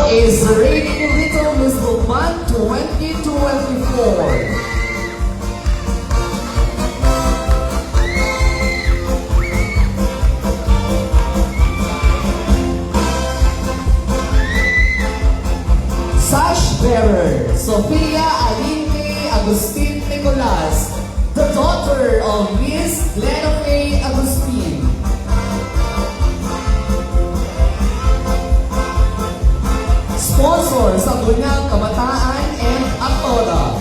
is reigning Little Miss Lukman 2024. Sash bearer, Sofia Aline Agustin Nicolas, the daughter of Miss Glenna Faye Agustin. Sponsor sa Bunyang Kabataan and Aktora.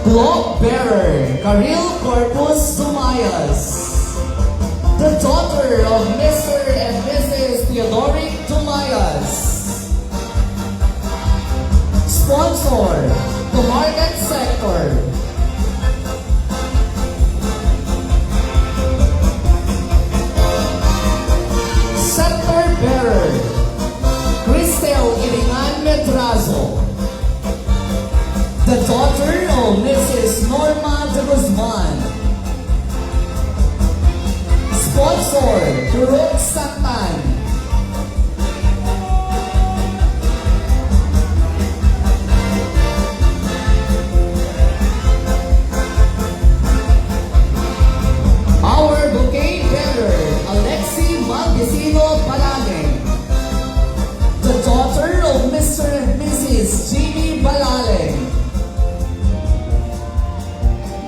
Cloak bearer, Karil Corpus Dumayas, the daughter of Mr. and Mrs. Theodoric Dumayas. Sponsor, the Market Sector. Sector bearer, Cristel Iringan Medrazo, the daughter of Mrs. Norma de Guzman. Sponsor, Turok Saktan. Our bouquet bearer, Alexi Malvicino Balale, the daughter of Mr. and Mrs. Jimmy Balale.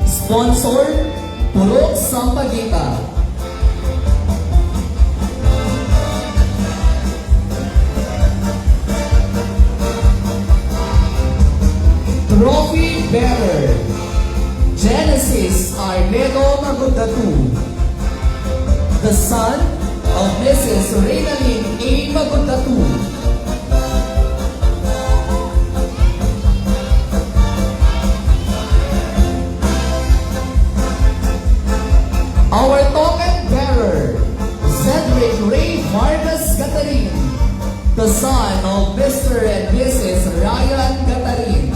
Sponsor, Purok Sampaguita. Trophy bearer, Genesis Arnedo Magudatu, the son of Mrs. Reynalyn A. Magudatu. Our token bearer, Cedric Ray Vargas Gatarin, the son of Mr. and Mrs. Ryan Gatarin.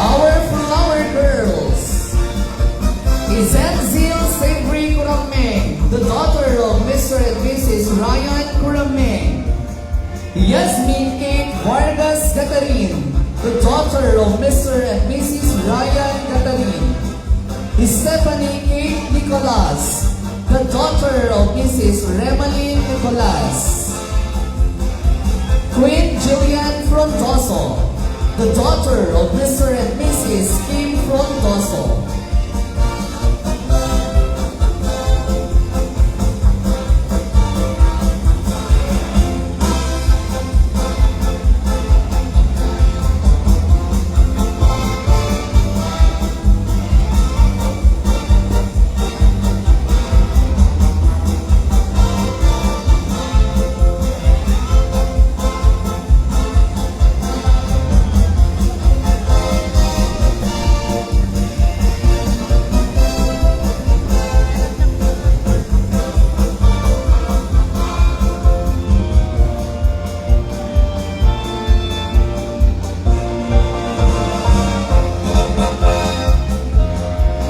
Our flower girls, Izenzil Savory Kurameng, the daughter of Mr. and Mrs. Ryan Kurameng. Yasmin Kate Vargas Gatarin, the daughter of Mr. and Mrs. Ryan Gatarin. Stephanie Kate Nicolas, the daughter of Mrs. Remalyn Nicolas. Queen Jillian Frondoso, the daughter of Mr. and Mrs. Kim Frondoso.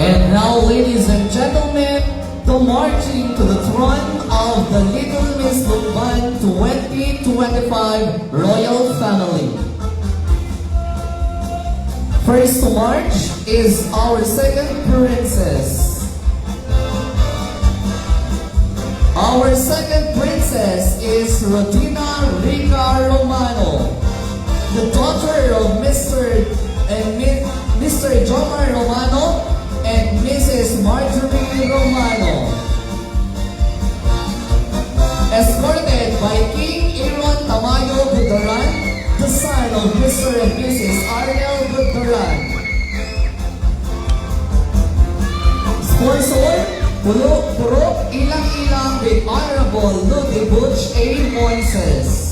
And now, ladies and gentlemen, the marching to the throne of the Little Miss Lukman 2025 Royal Family. First to march is our second princess. Our second princess is Rodina Rica Romano, the daughter of Mr. Jomar Romano and Mrs. Marjorie Romano. Escorted by King Aaron Tamayo Budaran, the son of Mr. and Mrs. Ariel Budaran. Sponsor, Purok Ilang-Ilang with Honorable Ludwig Butch A. Moises.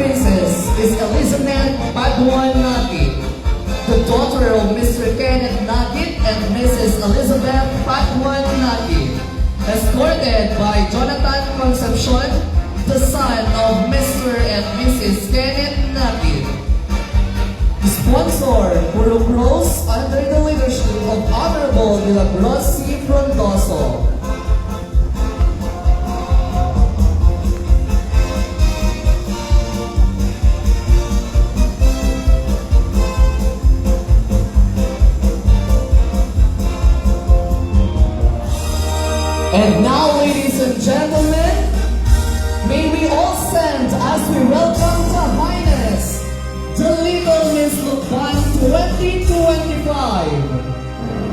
princess is Elizabeth Paduan Nagit, the daughter of Mr. Kenneth Nagit and Mrs. Elizabeth Paduan Nagit, escorted by Jonathan Concepcion, the son of Mr. and Mrs. Kenneth Nagit. Sponsor, Puro Cruz, under the leadership of Honorable De La Grossi Frondoso. And now, ladies and gentlemen, may we all stand as we welcome Her Highness, the Little Miss Lukban 2025,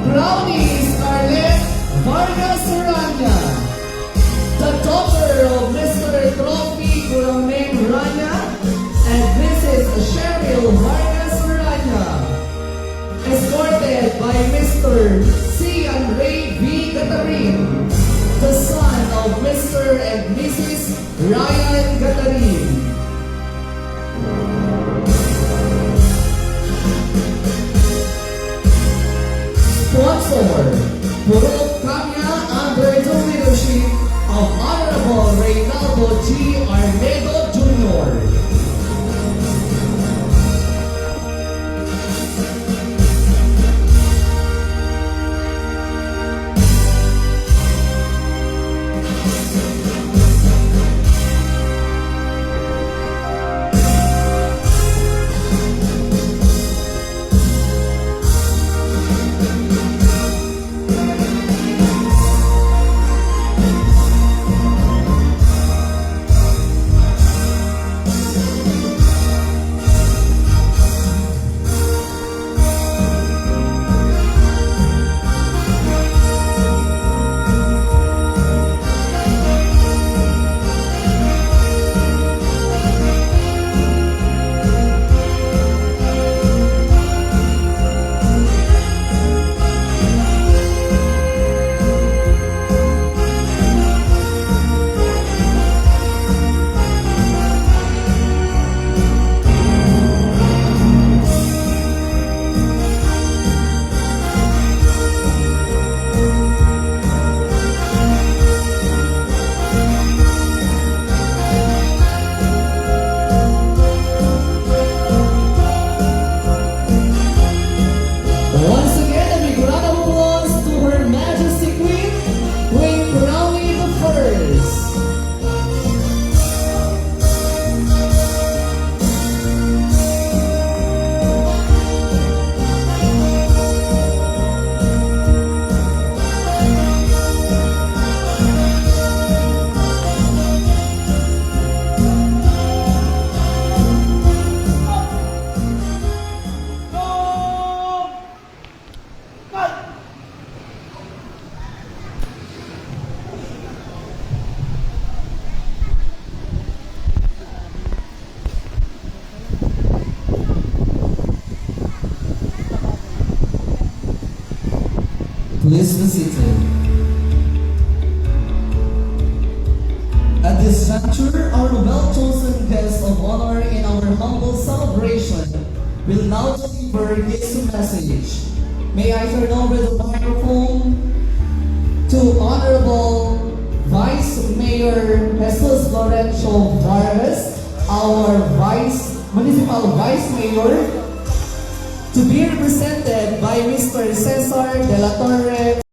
Brownie Scarlett Vargas Rania, the daughter of Mr. Trophy Gurameng Rania and Mrs. Cheryl Vargas Rania, escorted by Mr. Cian Ray V. Gatarin, the son of Mr. and Mrs. Ryan Gatarin. Sponsor, Puro Kanya, under the leadership of Honorable Reynaldo G. Armedo Jr. Once again, a big round of applause to Her Majesty Queen Brownie the First. Please be seated. At this juncture, our well-chosen guest of honor in our humble celebration will now deliver his message. May I turn over the microphone to Honorable Vice Mayor Jesus Lorenzo Vargas, our Municipal Vice Mayor, to be represented by Mr. Cesar De La Torre.